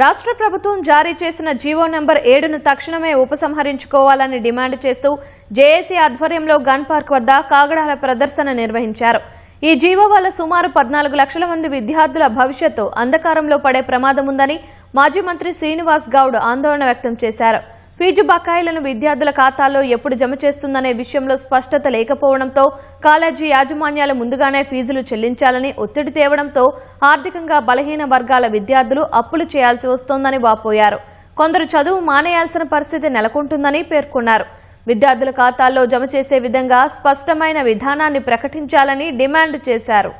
రాష్ట్ర ప్రభుత్వం జారీ చేసిన జీవో నెంబర్ 7ను తక్షణమే ఉపసంహరించుకోవాలని డిమాండ్ చేస్తూ జేఏసీ ఆధ్వర్యంలో గన్ పార్క్ వద్ద కాగడాల ప్రదర్శన నిర్వహించారు. ఈ జీవో వల్ల సుమారు 14 లక్షల మంది విద్యార్థుల భవిష్యత్తు అంధకారంలో పడే ప్రమాదం ఉందని మాజీ మంత్రి శ్రీనివాస్ గౌడ్ ఆందోళన వ్యక్తం చేశారు. ఫీజు బకాయిలను విద్యార్థుల ఖాతాల్లో ఎప్పుడు జమ చేస్తుందనే విషయంలో స్పష్టత లేకపోవడంతో కాలేజీ యాజమాన్యాలు ముందుగానే ఫీజులు చెల్లించాలని ఒత్తిడి తేవడంతో ఆర్థికంగా బలహీన వర్గాల విద్యార్థులు అప్పులు చేయాల్సి వస్తోందని వాపోయారు. కొందరు చదువు మానేయాల్సిన పరిస్థితి నెలకొంటుందని పేర్కొన్నారు. విద్యార్థుల ఖాతాల్లో జమ చేసే విధంగా స్పష్టమైన విధానాన్ని ప్రకటించాలని డిమాండ్ చేశారు.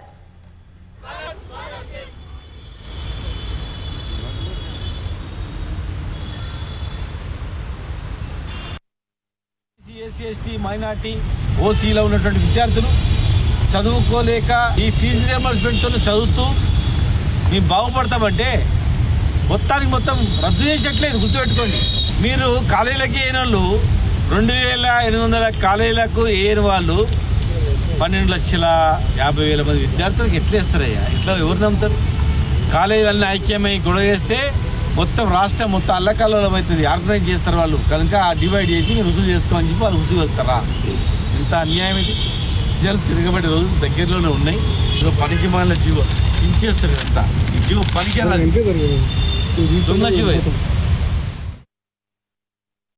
ఎస్సీ ఎస్టీ మైనార్టీ ఓసీలో ఉన్నటువంటి విద్యార్థులు చదువుకోలేక ఈ ఫీజు రియంబర్స్మెంట్తో చదువుతూ మేము బాగుపడతామంటే మొత్తం రద్దు చేసినట్లేదు. గుర్తుపెట్టుకోండి, మీరు కాలేజీలకి అయిన వాళ్ళు 2800 కాలేజీలకు వేయని వాళ్ళు 12,50,000 మంది విద్యార్థులకు ఎట్లా వేస్తారయ్యా? ఇట్లా ఎవరు నమ్ముతారు? కాలేజీలన్నీ ఐక్యమై గొడవ చేస్తే మొత్తం రాష్ట్రం మొత్తం అల్లకల్లోలం అవుతుంది. ఆర్గనైజ్ చేస్తారు వాళ్ళు, కనుక డివైడ్ చేసి రుజువు చేసుకోమని చెప్పి వాళ్ళు రుజువు వస్తారా? ఇంత అన్యాయం ఇది. విద్యార్థులు తిరగబడే రోజులు దగ్గరలోనే ఉన్నాయి. పనికి మాలిన జీవో పించేస్తారు. అంతా ఈ జీవో పనికి దొంగ జీవో.